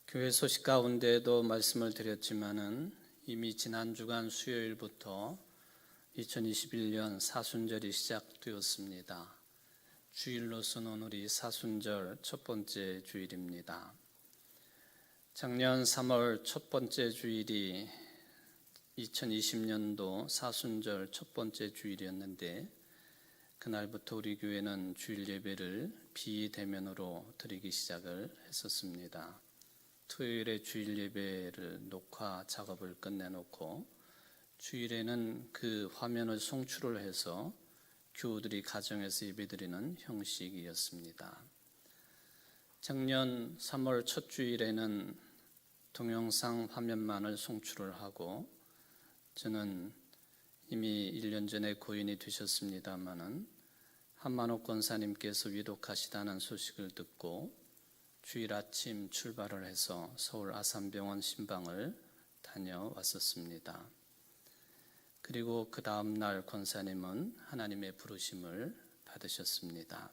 교회 소식 가운데에도 말씀을 드렸지만은 이미 지난 주간 수요일부터 2021년 사순절이 시작되었습니다. 주일로서는 오늘이 사순절 첫 번째 주일입니다. 작년 3월 첫 번째 주일이 2020년도 사순절 첫 번째 주일이었는데 그날부터 우리 교회는 주일 예배를 비대면으로 드리기 시작을 했었습니다. 토요일에 주일 예배를 녹화 작업을 끝내놓고 주일에는 그 화면을 송출을 해서 교우들이 가정에서 예배드리는 형식이었습니다. 작년 3월 첫 주일에는 동영상 화면만을 송출을 하고 저는 이미 1년 전에 고인이 되셨습니다마는 한만옥 권사님께서 위독하시다는 소식을 듣고 주일 아침 출발을 해서 서울 아산병원 신방을 다녀왔었습니다. 그리고 그 다음 날 권사님은 하나님의 부르심을 받으셨습니다.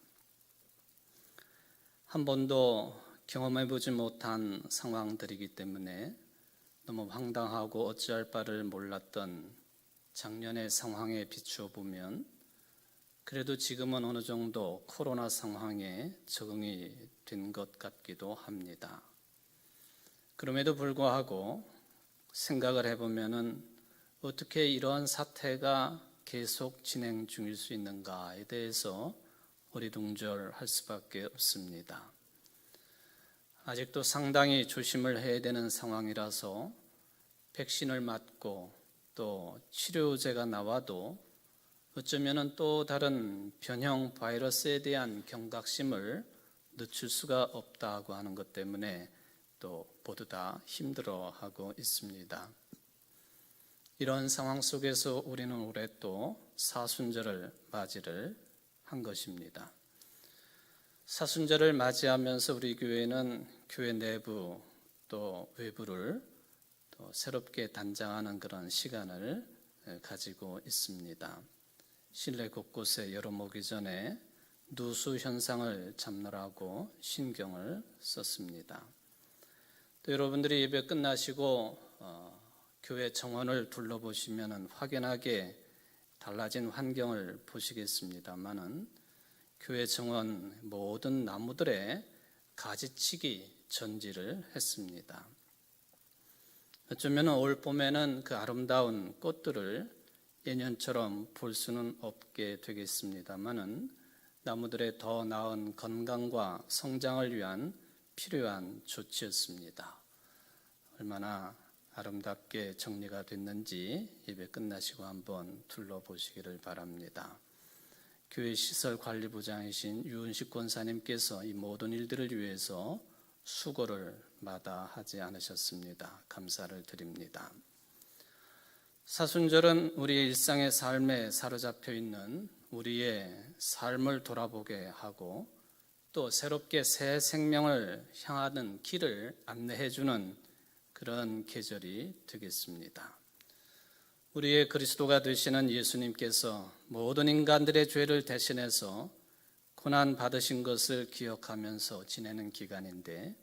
한 번도 경험해보지 못한 상황들이기 때문에 너무 황당하고 어찌할 바를 몰랐던 작년의 상황에 비추어 보면 그래도 지금은 어느 정도 코로나 상황에 적응이 된 것 같기도 합니다. 그럼에도 불구하고 생각을 해보면은 어떻게 이러한 사태가 계속 진행 중일 수 있는가에 대해서 어리둥절할 수밖에 없습니다. 아직도 상당히 조심을 해야 되는 상황이라서 백신을 맞고 또 치료제가 나와도 어쩌면 또 다른 변형 바이러스에 대한 경각심을 늦출 수가 없다고 하는 것 때문에 또 모두 다 힘들어하고 있습니다. 이런 상황 속에서 우리는 올해 또 사순절을 맞이를 한 것입니다. 사순절을 맞이하면서 우리 교회는 교회 내부 또 외부를 또 새롭게 단장하는 그런 시간을 가지고 있습니다. 실내 곳곳에 열어모기 전에 누수 현상을 잡느라고 신경을 썼습니다. 또 여러분들이 예배 끝나시고 교회 정원을 둘러보시면 확연하게 달라진 환경을 보시겠습니다만은 교회 정원 모든 나무들에 가지치기 전지를 했습니다. 어쩌면 올 봄에는 그 아름다운 꽃들을 예년처럼 볼 수는 없게 되겠습니다만은 나무들의 더 나은 건강과 성장을 위한 필요한 조치였습니다. 얼마나 아름답게 정리가 됐는지 예배 끝나시고 한번 둘러보시기를 바랍니다. 교회 시설관리부장이신 유은식 권사님께서 이 모든 일들을 위해서 수고를 마다하지 않으셨습니다. 감사를 드립니다. 사순절은 우리의 일상의 삶에 사로잡혀 있는 우리의 삶을 돌아보게 하고 또 새롭게 새 생명을 향하는 길을 안내해주는 그런 계절이 되겠습니다. 우리의 그리스도가 되시는 예수님께서 모든 인간들의 죄를 대신해서 고난 받으신 것을 기억하면서 지내는 기간인데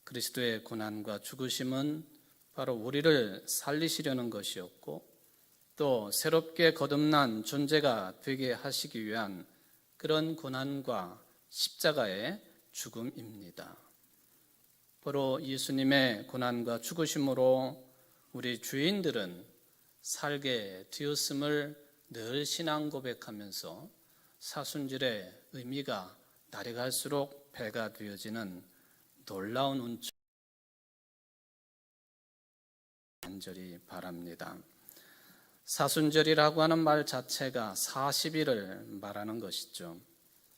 그리스도의 고난과 죽으심은 바로 우리를 살리시려는 것이었고 또 새롭게 거듭난 존재가 되게 하시기 위한 그런 고난과 십자가의 죽음입니다. 바로 예수님의 고난과 죽으심으로 우리 죄인들은 살게 되었음을 늘 신앙 고백하면서 사순절의 의미가 날이 갈수록 배가 되어지는 놀라운 운치 간절히 바랍니다. 사순절이라고 하는 말 자체가 40일을 말하는 것이죠.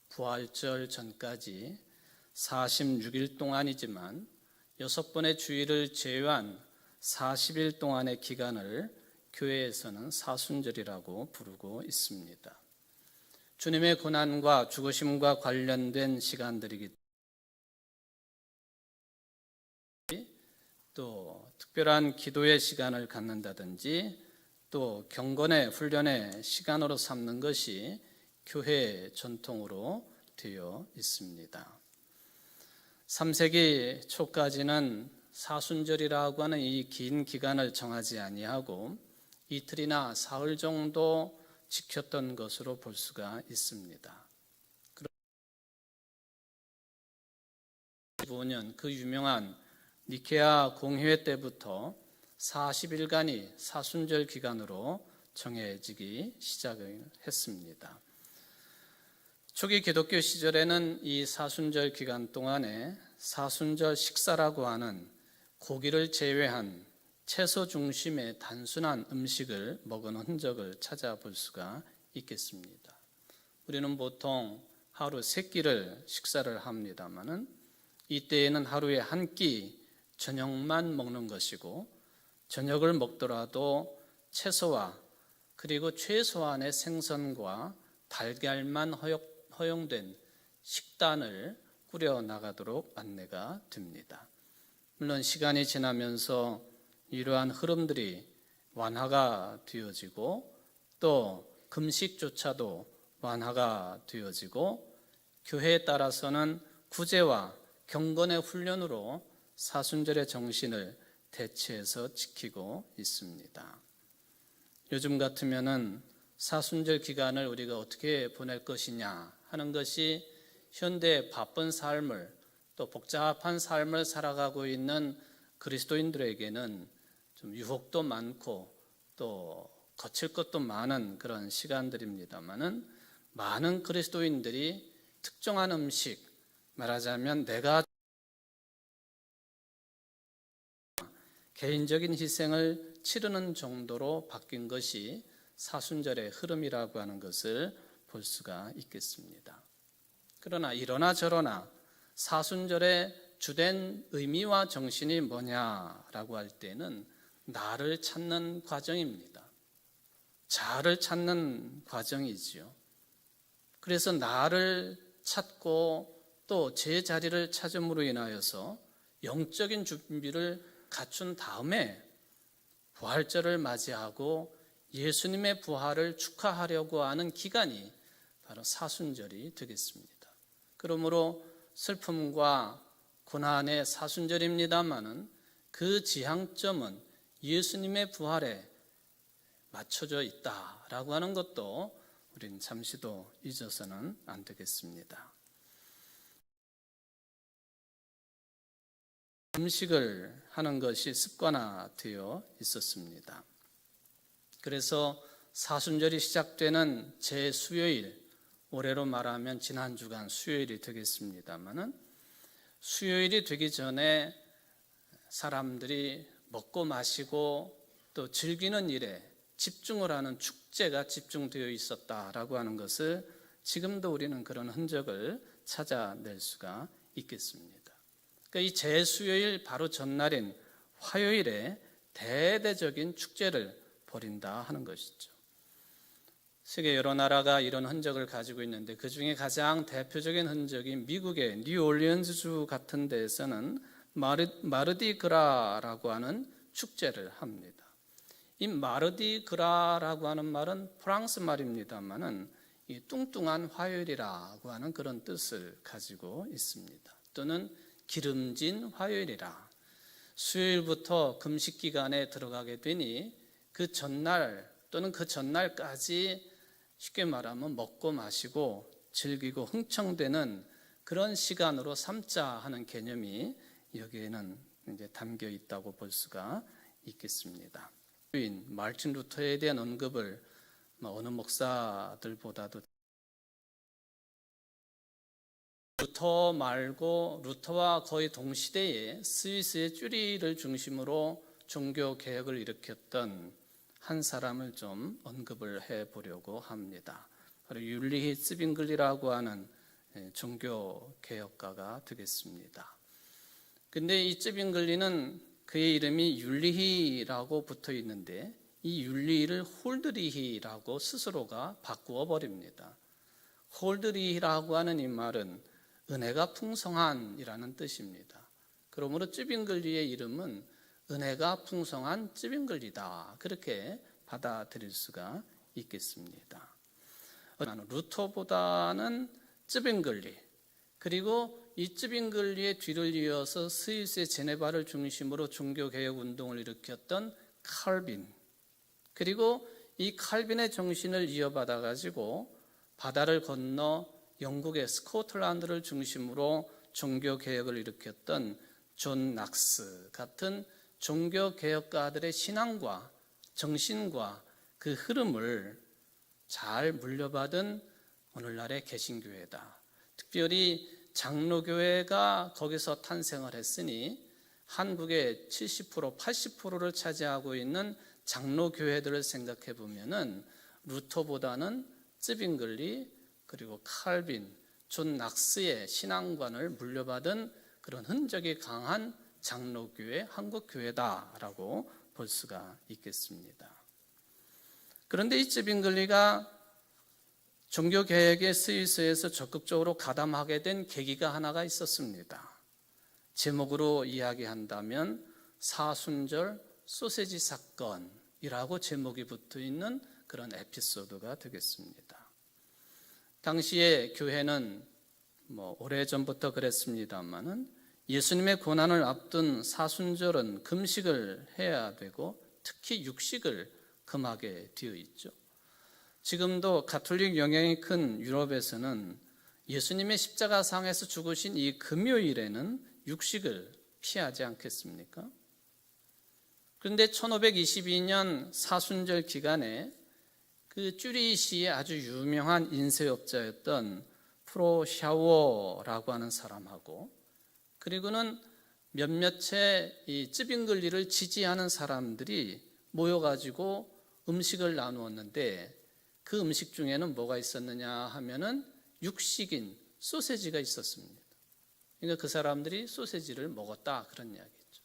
부활절 전까지 46일 동안이지만 6번의 주일을 제외한 40일 동안의 기간을 교회에서는 사순절이라고 부르고 있습니다. 주님의 고난과 죽으심과 관련된 시간들이기 때문에 또 특별한 기도의 시간을 갖는다든지 또 경건의 훈련의 시간으로 삼는 것이 교회의 전통으로 되어 있습니다. 3세기 초까지는 사순절이라고 하는 이 긴 기간을 정하지 아니하고 이틀이나 사흘 정도 지켰던 것으로 볼 수가 있습니다. 15년 그 유명한 니케아 공회회 때부터 40일간이 사순절 기간으로 정해지기 시작을 했습니다. 초기 기독교 시절에는 이 사순절 기간 동안에 사순절 식사라고 하는 고기를 제외한 채소 중심의 단순한 음식을 먹은 흔적을 찾아볼 수가 있겠습니다. 우리는 보통 하루 3끼를 식사를 합니다마는 이때에는 하루에 한 끼 저녁만 먹는 것이고, 저녁을 먹더라도 채소와 그리고 최소한의 생선과 달걀만 허용된 식단을 꾸려나가도록 안내가 됩니다. 물론 시간이 지나면서 이러한 흐름들이 완화가 되어지고 또 금식조차도 완화가 되어지고 교회에 따라서는 구제와 경건의 훈련으로 사순절의 정신을 대체해서 지키고 있습니다. 요즘 같으면은 사순절 기간을 우리가 어떻게 보낼 것이냐 하는 것이 현대의 바쁜 삶을 또 복잡한 삶을 살아가고 있는 그리스도인들에게는 좀 유혹도 많고 또 거칠 것도 많은 그런 시간들입니다만은 많은 그리스도인들이 특정한 음식, 말하자면 내가 개인적인 희생을 치르는 정도로 바뀐 것이 사순절의 흐름이라고 하는 것을 볼 수가 있겠습니다. 그러나 이러나 저러나 사순절의 주된 의미와 정신이 뭐냐라고 할 때는 나를 찾는 과정입니다. 자아를 찾는 과정이지요. 그래서 나를 찾고 또 제 자리를 찾음으로 인하여서 영적인 준비를 갖춘 다음에 부활절을 맞이하고 예수님의 부활을 축하하려고 하는 기간이 바로 사순절이 되겠습니다. 그러므로 슬픔과 고난의 사순절입니다마는 그 지향점은 예수님의 부활에 맞춰져 있다라고 하는 것도 우리는 잠시도 잊어서는 안 되겠습니다. 음식을 하는 것이 습관화되어 있었습니다. 그래서 사순절이 시작되는 제수요일, 올해로 말하면 지난 주간 수요일이 되겠습니다만은 수요일이 되기 전에 사람들이 먹고 마시고 또 즐기는 일에 집중을 하는 축제가 집중되어 있었다라고 하는 것을 지금도 우리는 그런 흔적을 찾아낼 수가 있겠습니다. 그러니까 이 제수요일 바로 전날인 화요일에 대대적인 축제를 벌인다 하는 것이죠. 세계 여러 나라가 이런 흔적을 가지고 있는데 그 중에 가장 대표적인 흔적이 미국의 뉴올리언즈주 같은 데에서는 마르디그라라고 하는 축제를 합니다. 이 마르디그라라고 하는 말은 프랑스 말입니다만은 이 뚱뚱한 화요일이라고 하는 그런 뜻을 가지고 있습니다. 또는 기름진 화요일이라. 수요일부터 금식 기간에 들어가게 되니 그 전날 또는 그 전날까지 쉽게 말하면 먹고 마시고 즐기고 흥청되는 그런 시간으로 삼자 하는 개념이 여기에는 이제 담겨 있다고 볼 수가 있겠습니다. 마르틴 루터에 대한 언급을 어느 목사들보다도 루터 말고 루터와 거의 동시대에 스위스의 쭈리히를 중심으로 종교 개혁을 일으켰던 한 사람을 좀 언급을 해보려고 합니다. 바로 율리히 츠빙글리라고 하는 종교 개혁가가 되겠습니다. 근데 이 츠빙글리는 그의 이름이 율리히라고 붙어 있는데 이 율리히를 홀드리히라고 스스로가 바꾸어 버립니다. 홀드리히라고 하는 이 말은 은혜가 풍성한이라는 뜻입니다. 그러므로 쯔빙글리의 이름은 은혜가 풍성한 쯔빙글리다, 그렇게 받아들일 수가 있겠습니다. 루터보다는 쯔빙글리, 그리고 이 쯔빙글리의 뒤를 이어서 스위스의 제네바를 중심으로 종교개혁 운동을 일으켰던 칼빈, 그리고 이 칼빈의 정신을 이어받아 가지고 바다를 건너 영국의 스코틀랜드를 중심으로 종교개혁을 일으켰던 존 낙스 같은 종교개혁가들의 신앙과 정신과 그 흐름을 잘 물려받은 오늘날의 개신교회다. 특별히 장로교회가 거기서 탄생을 했으니 한국의 70%, 80%를 차지하고 있는 장로교회들을 생각해 보면은 루터보다는 쯔빙글리 그리고 칼빈, 존 낙스의 신앙관을 물려받은 그런 흔적이 강한 장로교회, 한국교회다라고 볼 수가 있겠습니다. 그런데 이 쯔빙글리가 종교개혁의 스위스에서 적극적으로 가담하게 된 계기가 하나가 있었습니다. 제목으로 이야기한다면 사순절 소세지 사건이라고 제목이 붙어 있는 그런 에피소드가 되겠습니다. 당시에 교회는 오래전부터 그랬습니다만은 예수님의 고난을 앞둔 사순절은 금식을 해야 되고 특히 육식을 금하게 되어 있죠. 지금도 가톨릭 영향이 큰 유럽에서는 예수님의 십자가상에서 죽으신 이 금요일에는 육식을 피하지 않겠습니까? 그런데 1522년 사순절 기간에 그 쭈리시의 아주 유명한 인쇄업자였던 프로샤워라고 하는 사람하고 그리고는 몇몇의 이 쯔빙글리를 지지하는 사람들이 모여가지고 음식을 나누었는데 그 음식 중에는 뭐가 있었느냐 하면은 육식인 소세지가 있었습니다. 그러니까 그 사람들이 소세지를 먹었다 그런 이야기죠.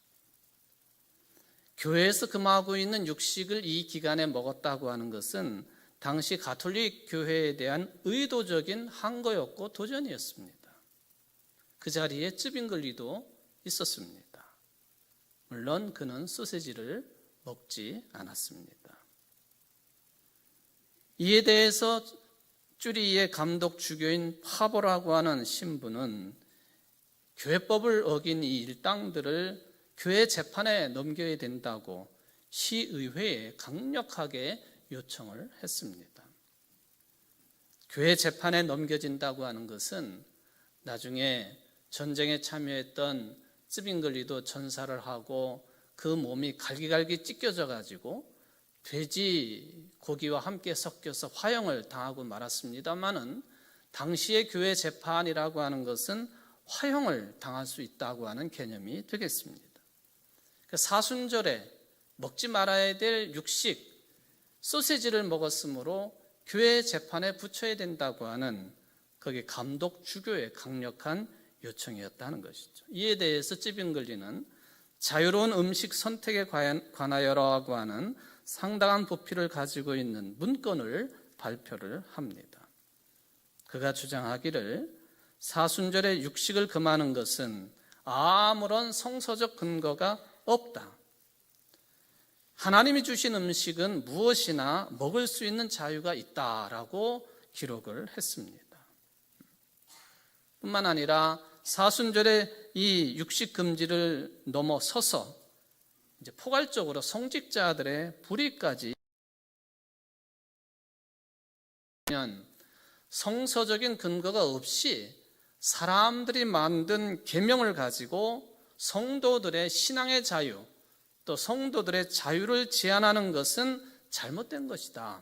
교회에서 금하고 있는 육식을 이 기간에 먹었다고 하는 것은 당시 가톨릭 교회에 대한 의도적인 항거였고 도전이었습니다. 그 자리에 쯔빙글리도 있었습니다. 물론 그는 소세지를 먹지 않았습니다. 이에 대해서 쭈리의 감독 주교인 파보라고 하는 신부는 교회법을 어긴 이 일당들을 교회 재판에 넘겨야 된다고 시의회에 강력하게 요청을 했습니다. 교회 재판에 넘겨진다고 하는 것은 나중에 전쟁에 참여했던 쯔빙글리도 전사를 하고 그 몸이 갈기갈기 찢겨져 가지고 돼지 고기와 함께 섞여서 화형을 당하고 말았습니다마는 당시의 교회 재판이라고 하는 것은 화형을 당할 수 있다고 하는 개념이 되겠습니다. 사순절에 먹지 말아야 될 육식 소세지를 먹었으므로 교회 재판에 붙여야 된다고 하는 거기 감독 주교의 강력한 요청이었다는 것이죠. 이에 대해서 쯔빙글리는 자유로운 음식 선택에 관하여라고 하는 상당한 부피를 가지고 있는 문건을 발표를 합니다. 그가 주장하기를 사순절에 육식을 금하는 것은 아무런 성서적 근거가 없다. 하나님이 주신 음식은 무엇이나 먹을 수 있는 자유가 있다라고 기록을 했습니다. 뿐만 아니라 사순절에 이 육식 금지를 넘어서서 이제 포괄적으로 성직자들의 불의까지 성서적인 근거가 없이 사람들이 만든 계명을 가지고 성도들의 신앙의 자유 또 성도들의 자유를 제한하는 것은 잘못된 것이다.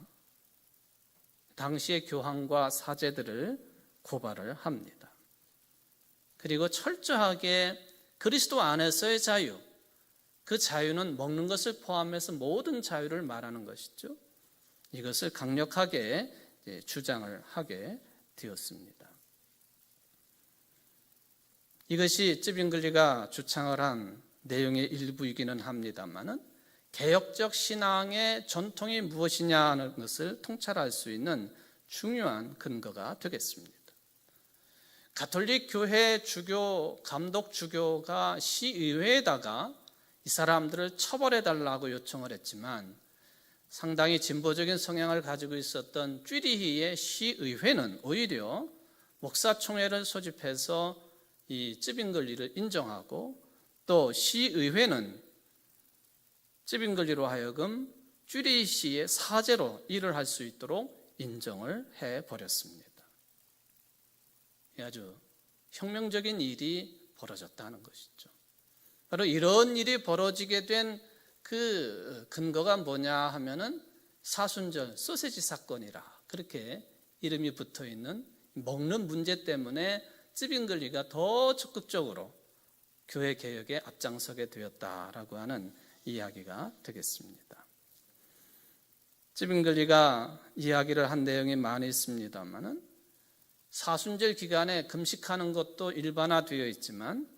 당시의 교황과 사제들을 고발을 합니다. 그리고 철저하게 그리스도 안에서의 자유, 그 자유는 먹는 것을 포함해서 모든 자유를 말하는 것이죠. 이것을 강력하게 주장을 하게 되었습니다. 이것이 쯔빙글리가 주창을 한 내용의 일부이기는 합니다만은 개혁적 신앙의 전통이 무엇이냐는 것을 통찰할 수 있는 중요한 근거가 되겠습니다. 가톨릭 교회 주교, 감독 주교가 시의회에다가 이 사람들을 처벌해달라고 요청을 했지만 상당히 진보적인 성향을 가지고 있었던 쭈리히의 시의회는 오히려 목사총회를 소집해서 이 쯔빙글리를 인정하고 또 시의회는 쯔빙글리로 하여금 쭈리시의 사제로 일을 할 수 있도록 인정을 해버렸습니다. 아주 혁명적인 일이 벌어졌다는 것이죠. 바로 이런 일이 벌어지게 된 그 근거가 뭐냐 하면은 사순절 소세지 사건이라 그렇게 이름이 붙어 있는 먹는 문제 때문에 쯔빙글리가 더 적극적으로 교회 개혁에 앞장서게 되었다라고 하는 이야기가 되겠습니다. 쯔빙글리가 이야기를 한 내용이 많이 있습니다만은 사순절 기간에 금식하는 것도 일반화되어 있지만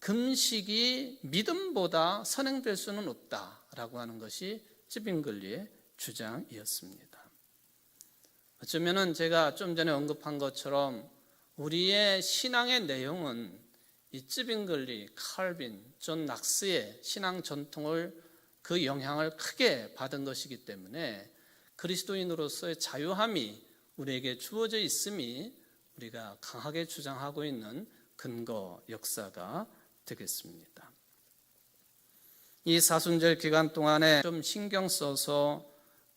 금식이 믿음보다 선행될 수는 없다라고 하는 것이 쯔빙글리의 주장이었습니다. 어쩌면은 제가 좀 전에 언급한 것처럼 우리의 신앙의 내용은 이 쯔빙글리, 칼빈, 존 낙스의 신앙 전통을 그 영향을 크게 받은 것이기 때문에 그리스도인으로서의 자유함이 우리에게 주어져 있음이 우리가 강하게 주장하고 있는 근거 역사가 되겠습니다. 이 사순절 기간 동안에 좀 신경 써서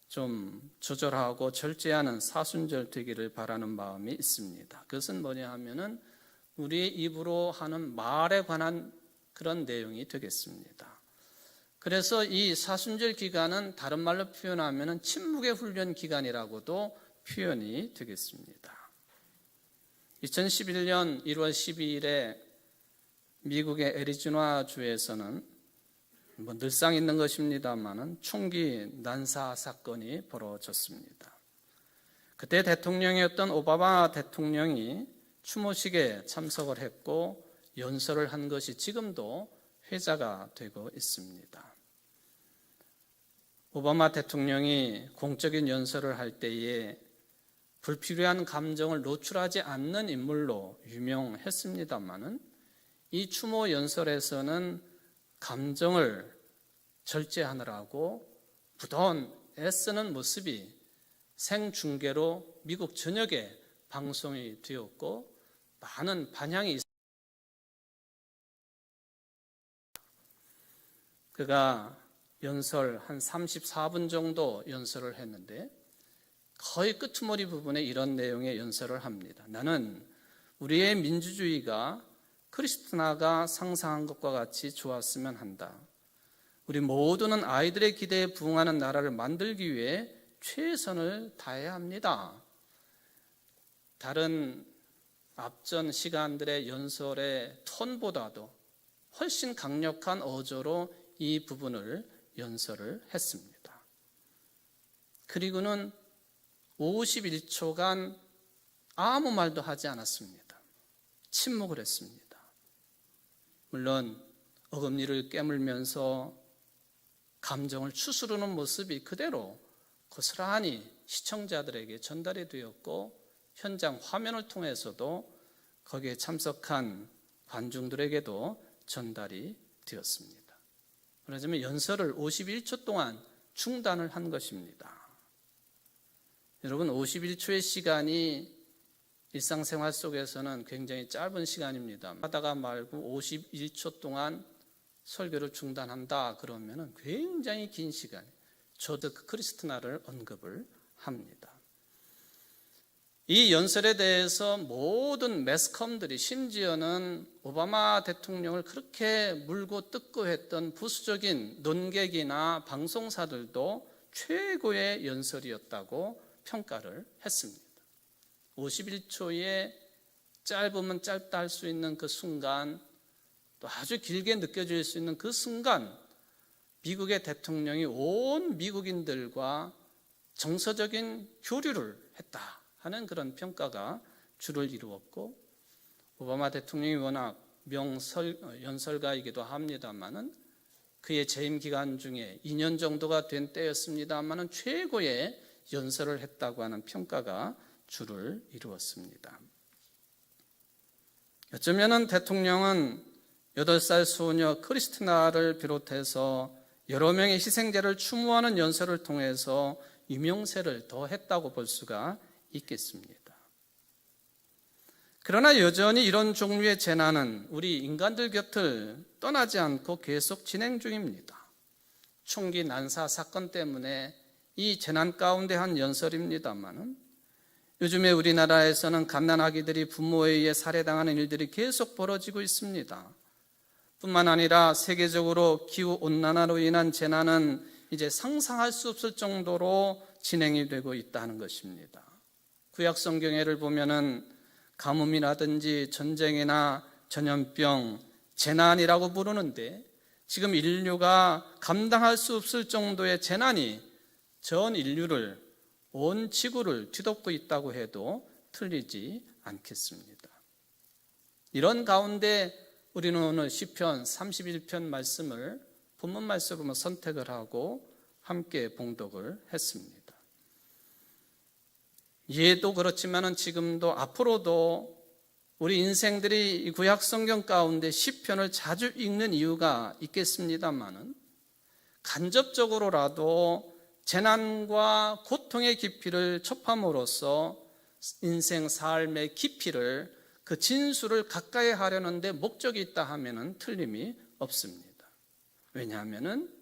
좀 조절하고 절제하는 사순절 되기를 바라는 마음이 있습니다. 그것은 뭐냐 하면은 우리의 입으로 하는 말에 관한 그런 내용이 되겠습니다. 그래서 이 사순절 기간은 다른 말로 표현하면은 침묵의 훈련 기간이라고도 표현이 되겠습니다. 2011년 1월 12일에 미국의 애리조나 주에서는 늘상 있는 것입니다만은 총기 난사 사건이 벌어졌습니다. 그때 대통령이었던 오바마 대통령이 추모식에 참석을 했고 연설을 한 것이 지금도 회자가 되고 있습니다. 오바마 대통령이 공적인 연설을 할 때에 불필요한 감정을 노출하지 않는 인물로 유명했습니다마는 이 추모 연설에서는 감정을 절제하느라고 부돈 애쓰는 모습이 생중계로 미국 전역에 방송이 되었고 많은 반향이 있습니다. 그가 연설 한 34분 정도 연설을 했는데 거의 끄트머리 부분에 이런 내용의 연설을 합니다. 나는 우리의 민주주의가 크리스티나가 상상한 것과 같이 좋았으면 한다. 우리 모두는 아이들의 기대에 부응하는 나라를 만들기 위해 최선을 다해야 합니다. 다른 앞전 시간들의 연설의 톤보다도 훨씬 강력한 어조로 이 부분을 연설을 했습니다. 그리고는 51초간 아무 말도 하지 않았습니다. 침묵을 했습니다. 물론 어금니를 깨물면서 감정을 추스르는 모습이 그대로 고스란히 시청자들에게 전달이 되었고 현장 화면을 통해서도 거기에 참석한 관중들에게도 전달이 되었습니다. 그러자면 연설을 51초 동안 중단을 한 것입니다. 여러분 51초의 시간이 일상생활 속에서는 굉장히 짧은 시간입니다. 하다가 말고 51초 동안 설교를 중단한다 그러면 굉장히 긴 시간. 저도 그 크리스티나를 언급을 합니다. 이 연설에 대해서 모든 매스컴들이 심지어는 오바마 대통령을 그렇게 물고 뜯고 했던 부수적인 논객이나 방송사들도 최고의 연설이었다고 평가를 했습니다. 51초의 짧으면 짧다 할 수 있는 그 순간, 또 아주 길게 느껴질 수 있는 그 순간, 미국의 대통령이 온 미국인들과 정서적인 교류를 했다 하는 그런 평가가 주를 이루었고, 오바마 대통령이 워낙 연설가이기도 합니다만은 그의 재임 기간 중에 2년 정도가 된 때였습니다만은 최고의 연설을 했다고 하는 평가가 주를 이루었습니다. 어쩌면은 대통령은 8살 소녀 크리스티나를 비롯해서 여러 명의 희생자를 추모하는 연설을 통해서 유명세를 더했다고 볼 수가 있겠습니다. 그러나 여전히 이런 종류의 재난은 우리 인간들 곁을 떠나지 않고 계속 진행 중입니다. 총기 난사 사건 때문에 이 재난 가운데 한 연설입니다만은 요즘에 우리나라에서는 갓난아기들이 부모에 의해 살해당하는 일들이 계속 벌어지고 있습니다. 뿐만 아니라 세계적으로 기후온난화로 인한 재난은 이제 상상할 수 없을 정도로 진행이 되고 있다는 것입니다. 구약 성경에를 보면은 가뭄이라든지 전쟁이나 전염병, 재난이라고 부르는데 지금 인류가 감당할 수 없을 정도의 재난이 전 인류를, 온 지구를 뒤덮고 있다고 해도 틀리지 않겠습니다. 이런 가운데 우리는 오늘 시편 31편 말씀을 본문 말씀으로 선택을 하고 함께 봉독을 했습니다. 예도 그렇지만은 지금도 앞으로도 우리 인생들이 이 구약 성경 가운데 시편을 자주 읽는 이유가 있겠습니다만은 간접적으로라도 재난과 고통의 깊이를 촉함으로써 인생 삶의 깊이를 그 진수를 가까이 하려는데 목적이 있다 하면은 틀림이 없습니다. 왜냐하면은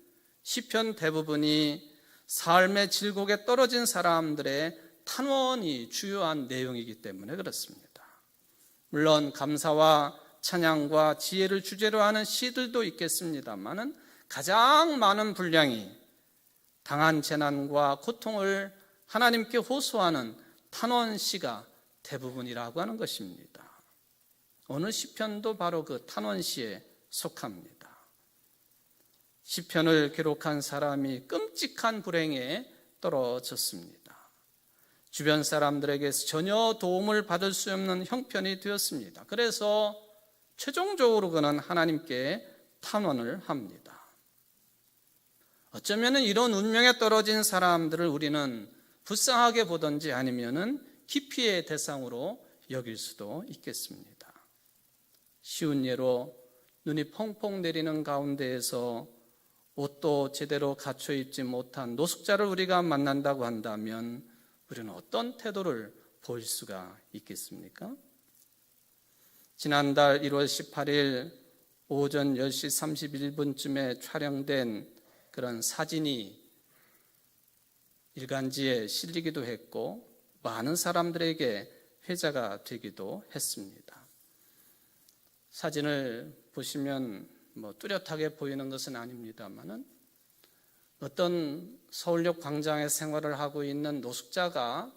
시편 대부분이 삶의 질곡에 떨어진 사람들의 탄원이 주요한 내용이기 때문에 그렇습니다. 물론 감사와 찬양과 지혜를 주제로 하는 시들도 있겠습니다만은 가장 많은 분량이 당한 재난과 고통을 하나님께 호소하는 탄원시가 대부분이라고 하는 것입니다. 오늘 시편도 바로 그 탄원시에 속합니다. 시편을 기록한 사람이 끔찍한 불행에 떨어졌습니다. 주변 사람들에게서 전혀 도움을 받을 수 없는 형편이 되었습니다. 그래서 최종적으로 그는 하나님께 탄원을 합니다. 어쩌면 이런 운명에 떨어진 사람들을 우리는 불쌍하게 보든지 아니면은 기피의 대상으로 여길 수도 있겠습니다. 쉬운 예로 눈이 펑펑 내리는 가운데에서 옷도 제대로 갖춰 입지 못한 노숙자를 우리가 만난다고 한다면 우리는 어떤 태도를 보일 수가 있겠습니까? 지난달 1월 18일 오전 10시 31분쯤에 촬영된 그런 사진이 일간지에 실리기도 했고 많은 사람들에게 회자가 되기도 했습니다. 사진을 보시면 뚜렷하게 보이는 것은 아닙니다만은 어떤 서울역 광장에 생활을 하고 있는 노숙자가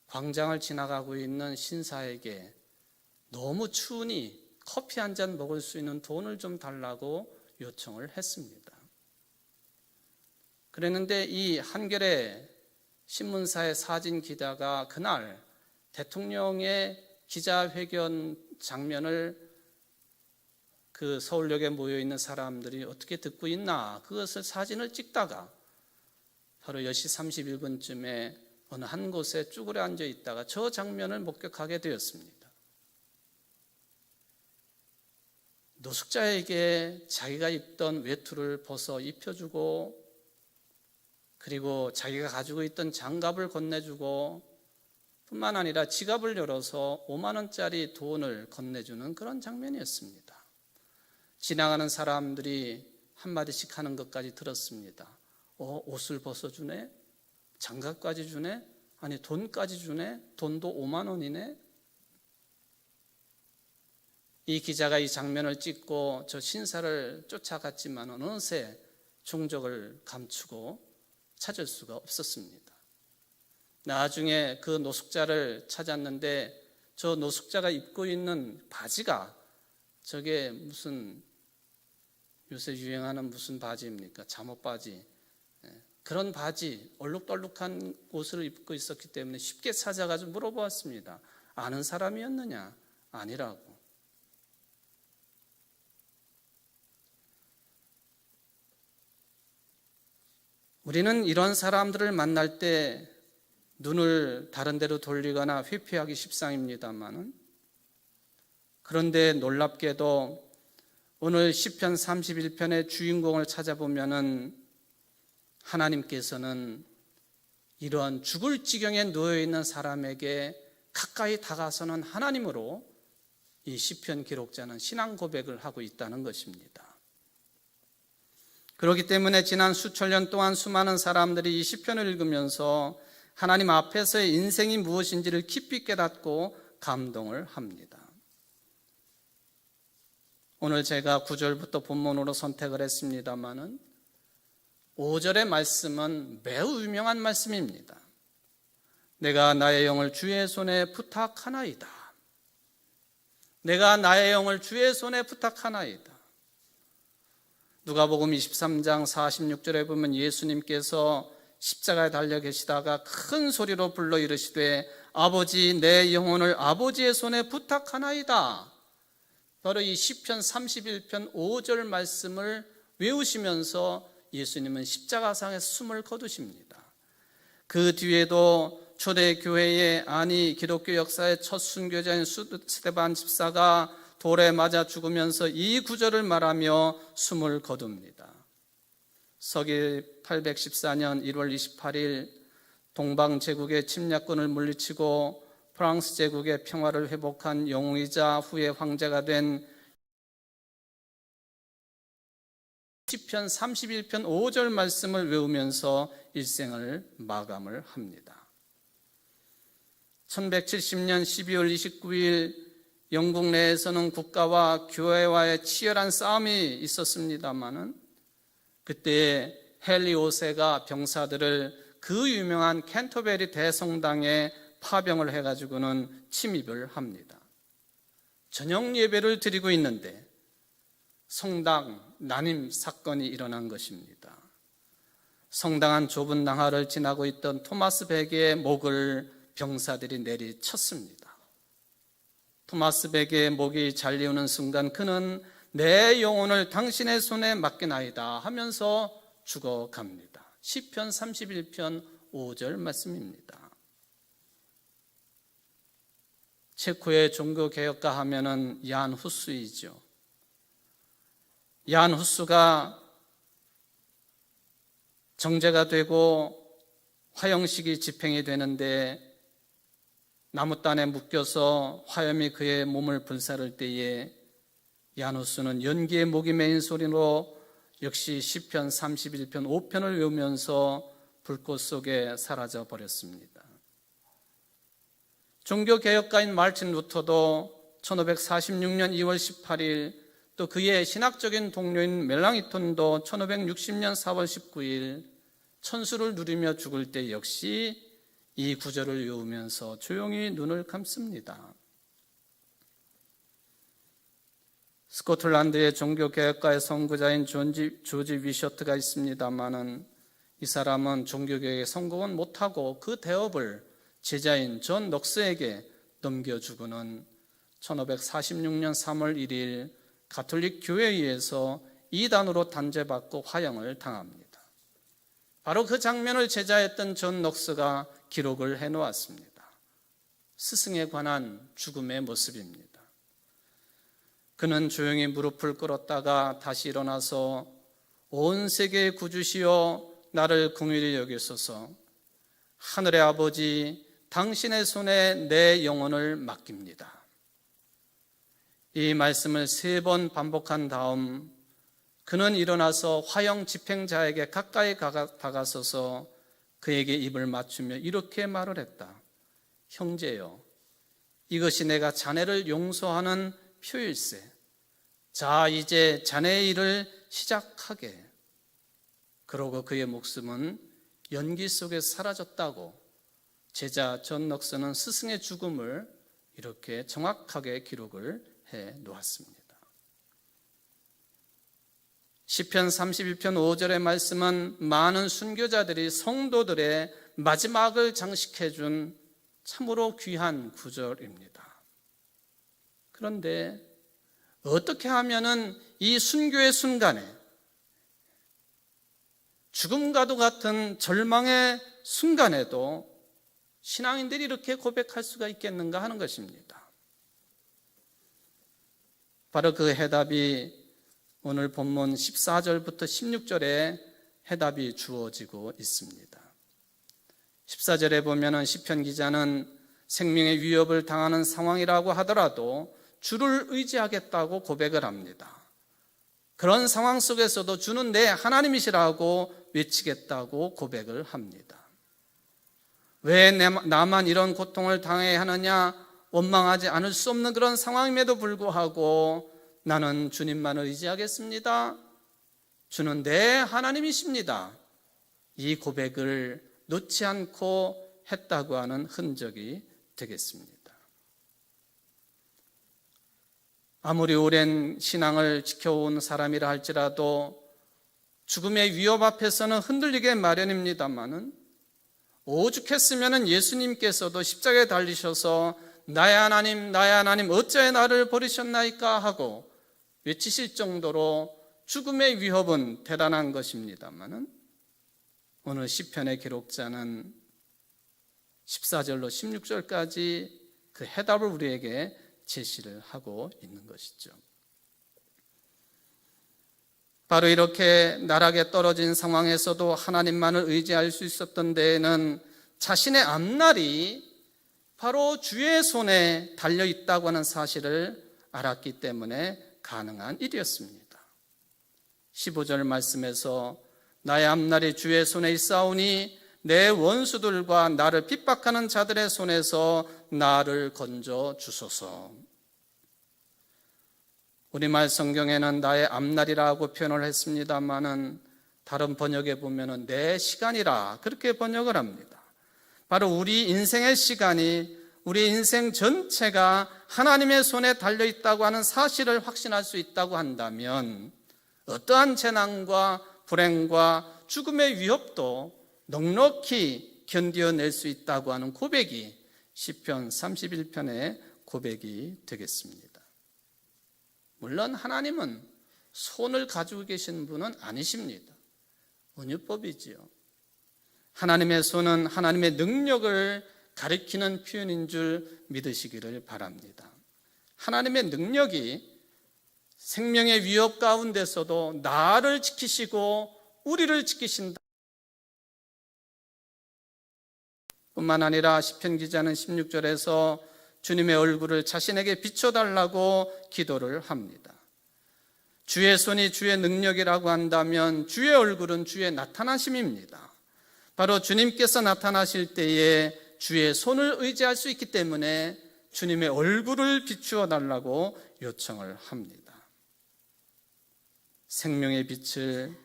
광장을 지나가고 있는 신사에게 너무 추우니 커피 한 잔 먹을 수 있는 돈을 좀 달라고 요청을 했습니다. 그랬는데 이 한겨레 신문사의 사진 기자가 그날 대통령의 기자회견 장면을 그 서울역에 모여있는 사람들이 어떻게 듣고 있나 그것을 사진을 찍다가 바로 10시 31분쯤에 어느 한 곳에 쭈그려 앉아 있다가 저 장면을 목격하게 되었습니다. 노숙자에게 자기가 입던 외투를 벗어 입혀주고 그리고 자기가 가지고 있던 장갑을 건네주고 뿐만 아니라 지갑을 열어서 5만 원짜리 돈을 건네주는 그런 장면이었습니다. 지나가는 사람들이 한마디씩 하는 것까지 들었습니다. 옷을 벗어주네? 장갑까지 주네? 아니 돈까지 주네? 돈도 5만 원이네? 이 기자가 이 장면을 찍고 저 신사를 쫓아갔지만 어느새 종적을 감추고 찾을 수가 없었습니다. 나중에 그 노숙자를 찾았는데 저 노숙자가 입고 있는 바지가 저게 무슨 요새 유행하는 무슨 바지입니까? 잠옷 바지. 그런 바지, 얼룩덜룩한 옷을 입고 있었기 때문에 쉽게 찾아가지고 물어보았습니다. 아는 사람이었느냐? 아니라고. 우리는 이런 사람들을 만날 때 눈을 다른 데로 돌리거나 회피하기 십상입니다만은 그런데 놀랍게도 오늘 시편 31편의 주인공을 찾아보면은 하나님께서는 이러한 죽을 지경에 놓여 있는 사람에게 가까이 다가서는 하나님으로 이 시편 기록자는 신앙 고백을 하고 있다는 것입니다. 그렇기 때문에 지난 수천 년 동안 수많은 사람들이 이 시편을 읽으면서 하나님 앞에서의 인생이 무엇인지를 깊이 깨닫고 감동을 합니다. 오늘 제가 9절부터 본문으로 선택을 했습니다마는 5절의 말씀은 매우 유명한 말씀입니다. 내가 나의 영을 주의 손에 부탁하나이다. 내가 나의 영을 주의 손에 부탁하나이다. 누가복음 23장 46절에 보면 예수님께서 십자가에 달려 계시다가 큰 소리로 불러 이르시되 아버지 내 영혼을 아버지의 손에 부탁하나이다. 바로 이 시편 31편 5절 말씀을 외우시면서 예수님은 십자가상에 숨을 거두십니다. 그 뒤에도 초대교회의 기독교 역사의 첫 순교자인 스데반 집사가 돌에 맞아 죽으면서 이 구절을 말하며 숨을 거둡니다. 서기 814년 1월 28일 동방 제국의 침략군을 물리치고 프랑스 제국의 평화를 회복한 영웅이자 후에 황제가 된 시편 31편 5절 말씀을 외우면서 일생을 마감을 합니다. 1170년 12월 29일 영국 내에서는 국가와 교회와의 치열한 싸움이 있었습니다마는 그때 헨리 5세가 병사들을 그 유명한 캔터베리 대성당에 파병을 해가지고는 침입을 합니다. 저녁 예배를 드리고 있는데 성당 난임 사건이 일어난 것입니다. 성당 안 좁은 낭하를 지나고 있던 토마스 백의 목을 병사들이 내리쳤습니다. 토마스 백의 목이 잘리우는 순간 그는 내 영혼을 당신의 손에 맡기나이다 하면서 죽어갑니다. 시편 31편 5절 말씀입니다. 체코의 종교개혁가 하면은 얀 후스이죠. 얀 후스가 정제가 되고 화형식이 집행이 되는데 나무단에 묶여서 화염이 그의 몸을 불사를 때에 얀 후스는 연기에 목이 메인 소리로 역시 시편 31편 5편을 외우면서 불꽃 속에 사라져 버렸습니다. 종교개혁가인 마르틴 루터도 1546년 2월 18일 또 그의 신학적인 동료인 멜랑이톤도 1560년 4월 19일 천수를 누리며 죽을 때 역시 이 구절을 외우면서 조용히 눈을 감습니다. 스코틀랜드의 종교개혁가의 선구자인 조지 위셔트가 있습니다마는 이 사람은 종교개혁에 성공은 못하고 그 대업을 제자인 존 넉스에게 넘겨주고는 1546년 3월 1일 가톨릭 교회에 의해서 이단으로 단죄받고 화형을 당합니다. 바로 그 장면을 제자했던 존 넉스가 기록을 해놓았습니다. 스승에 관한 죽음의 모습입니다. 그는 조용히 무릎을 꿇었다가 다시 일어나서 온 세계의 구주시여 나를 긍휼히 여기소서 하늘의 아버지 당신의 손에 내 영혼을 맡깁니다. 이 말씀을 3번 반복한 다음 그는 일어나서 화형 집행자에게 가까이 다가서서 그에게 입을 맞추며 이렇게 말을 했다. 형제여, 이것이 내가 자네를 용서하는 표일세. 자, 이제 자네의 일을 시작하게. 그러고 그의 목숨은 연기 속에 사라졌다고 제자 존 넉스는 스승의 죽음을 이렇게 정확하게 기록을 해 놓았습니다. 시편 31편 5절의 말씀은 많은 순교자들이 성도들의 마지막을 장식해 준 참으로 귀한 구절입니다. 그런데 어떻게 하면은 이 순교의 순간에 죽음과도 같은 절망의 순간에도 신앙인들이 이렇게 고백할 수가 있겠는가 하는 것입니다. 바로 그 해답이 오늘 본문 14절부터 16절에 해답이 주어지고 있습니다. 14절에 보면은 시편 기자는 생명의 위협을 당하는 상황이라고 하더라도 주를 의지하겠다고 고백을 합니다. 그런 상황 속에서도 주는 내 하나님이시라고 외치겠다고 고백을 합니다. 왜 나만 이런 고통을 당해야 하느냐 원망하지 않을 수 없는 그런 상황임에도 불구하고 나는 주님만을 의지하겠습니다. 주는 내 하나님이십니다. 이 고백을 놓지 않고 했다고 하는 흔적이 되겠습니다. 아무리 오랜 신앙을 지켜온 사람이라 할지라도 죽음의 위협 앞에서는 흔들리게 마련입니다마는 오죽했으면 예수님께서도 십자가에 달리셔서 나의 하나님 어찌하여 나를 버리셨나이까 하고 외치실 정도로 죽음의 위협은 대단한 것입니다마는 오늘 시편의 기록자는 14절로 16절까지 그 해답을 우리에게 제시를 하고 있는 것이죠. 바로 이렇게 나락에 떨어진 상황에서도 하나님만을 의지할 수 있었던 데에는 자신의 앞날이 바로 주의 손에 달려 있다고 하는 사실을 알았기 때문에 가능한 일이었습니다. 15절 말씀에서 나의 앞날이 주의 손에 있사오니 내 원수들과 나를 핍박하는 자들의 손에서 나를 건져 주소서. 우리말 성경에는 나의 앞날이라고 표현을 했습니다마는 다른 번역에 보면은 내 시간이라 그렇게 번역을 합니다. 바로 우리 인생의 시간이 우리 인생 전체가 하나님의 손에 달려 있다고 하는 사실을 확신할 수 있다고 한다면 어떠한 재난과 불행과 죽음의 위협도 넉넉히 견뎌낼 수 있다고 하는 고백이 시편 31편의 고백이 되겠습니다. 물론 하나님은 손을 가지고 계신 분은 아니십니다. 은유법이지요. 하나님의 손은 하나님의 능력을 가리키는 표현인 줄 믿으시기를 바랍니다. 하나님의 능력이 생명의 위협 가운데서도 나를 지키시고 우리를 지키신다. 뿐만 아니라 시편 기자는 16절에서 주님의 얼굴을 자신에게 비춰달라고 기도를 합니다. 주의 손이 주의 능력이라고 한다면 주의 얼굴은 주의 나타나심입니다. 바로 주님께서 나타나실 때에 주의 손을 의지할 수 있기 때문에 주님의 얼굴을 비추어 달라고 요청을 합니다. 생명의 빛을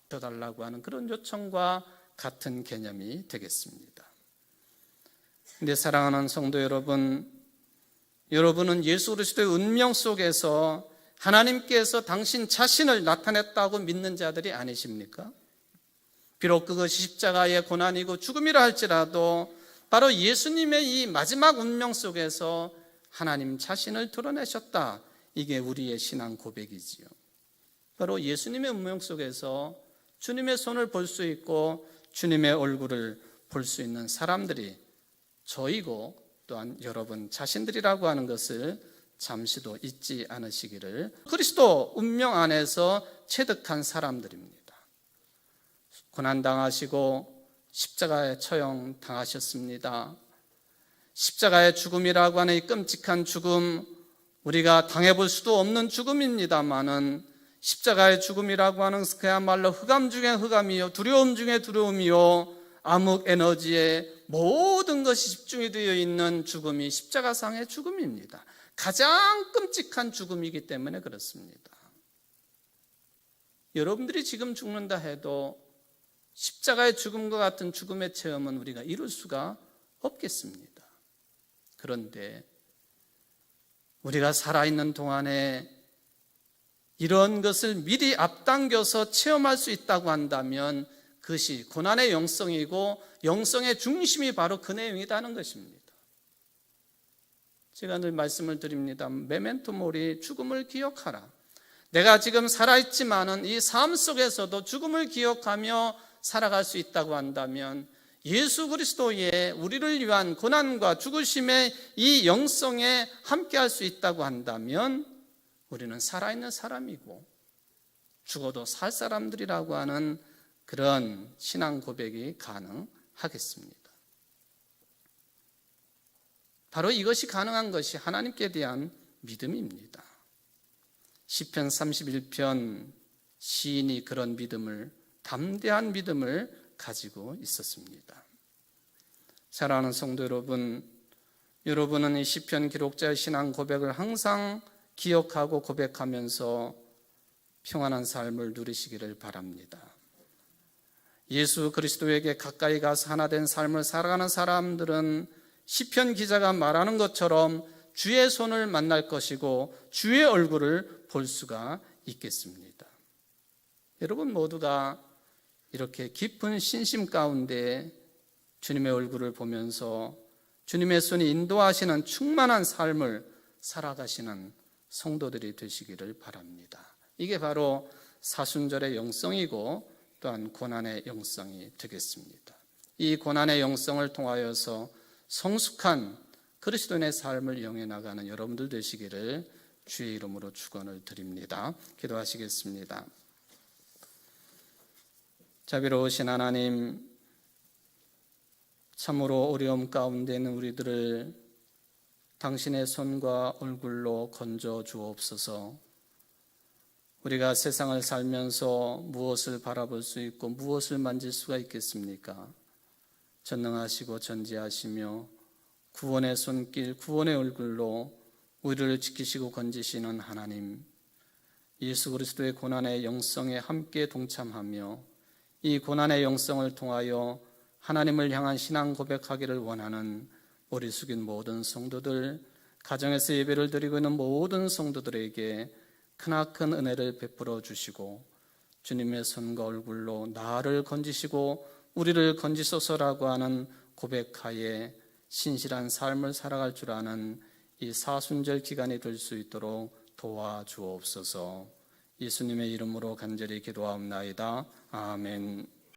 비춰달라고 하는 그런 요청과 같은 개념이 되겠습니다. 근데 사랑하는 성도 여러분, 여러분은 예수 그리스도의 운명 속에서 하나님께서 당신 자신을 나타냈다고 믿는 자들이 아니십니까? 비록 그것이 십자가의 고난이고 죽음이라 할지라도 바로 예수님의 이 마지막 운명 속에서 하나님 자신을 드러내셨다. 이게 우리의 신앙 고백이지요. 바로 예수님의 운명 속에서 주님의 손을 볼 수 있고 주님의 얼굴을 볼 수 있는 사람들이 저이고 또한 여러분 자신들이라고 하는 것을 잠시도 잊지 않으시기를. 그리스도 운명 안에서 체득한 사람들입니다. 고난당하시고 십자가에 처형당하셨습니다. 십자가의 죽음이라고 하는 이 끔찍한 죽음, 우리가 당해볼 수도 없는 죽음입니다마는 십자가의 죽음이라고 하는 그야말로 흑암 중에 흑암이요 두려움 중에 두려움이요 암흑 에너지에 모든 것이 집중이 되어 있는 죽음이 십자가상의 죽음입니다. 가장 끔찍한 죽음이기 때문에 그렇습니다. 여러분들이 지금 죽는다 해도 십자가의 죽음과 같은 죽음의 체험은 우리가 이룰 수가 없겠습니다. 그런데 우리가 살아있는 동안에 이런 것을 미리 앞당겨서 체험할 수 있다고 한다면 그것이 고난의 영성이고 영성의 중심이 바로 그 내용이라는 것입니다. 제가 늘 말씀을 드립니다. 메멘토 모리, 죽음을 기억하라. 내가 지금 살아있지만은 이 삶 속에서도 죽음을 기억하며 살아갈 수 있다고 한다면 예수 그리스도의 우리를 위한 고난과 죽으심의 이 영성에 함께할 수 있다고 한다면 우리는 살아있는 사람이고 죽어도 살 사람들이라고 하는 그런 신앙 고백이 가능하겠습니다. 바로 이것이 가능한 것이 하나님께 대한 믿음입니다. 시편 31편 시인이 그런 믿음을, 담대한 믿음을 가지고 있었습니다. 사랑하는 성도 여러분, 여러분은 이 시편 기록자의 신앙 고백을 항상 기억하고 고백하면서 평안한 삶을 누리시기를 바랍니다. 예수 그리스도에게 가까이 가서 하나 된 삶을 살아가는 사람들은 시편 기자가 말하는 것처럼 주의 손을 만날 것이고 주의 얼굴을 볼 수가 있겠습니다. 여러분 모두가 이렇게 깊은 신심 가운데 주님의 얼굴을 보면서 주님의 손이 인도하시는 충만한 삶을 살아가시는 성도들이 되시기를 바랍니다. 이게 바로 사순절의 영성이고 또한 고난의 영성이 되겠습니다. 이 고난의 영성을 통하여서 성숙한 그리스도인의 삶을 영해 나가는 여러분들 되시기를 주의 이름으로 축원을 드립니다. 기도하시겠습니다. 자비로우신 하나님, 참으로 어려움 가운데 있는 우리들을 당신의 손과 얼굴로 건져 주옵소서. 우리가 세상을 살면서 무엇을 바라볼 수 있고 무엇을 만질 수가 있겠습니까? 전능하시고 전지하시며 구원의 손길, 구원의 얼굴로 우리를 지키시고 건지시는 하나님, 예수 그리스도의 고난의 영성에 함께 동참하며 이 고난의 영성을 통하여 하나님을 향한 신앙 고백하기를 원하는 머리 숙인 모든 성도들, 가정에서 예배를 드리고 있는 모든 성도들에게 크나큰 은혜를 베풀어 주시고 주님의 손과 얼굴로 나를 건지시고 우리를 건지소서라고 하는 고백하에 신실한 삶을 살아갈 줄 아는 이 사순절 기간이 될 수 있도록 도와주옵소서. 예수님의 이름으로 간절히 기도하옵나이다. 아멘.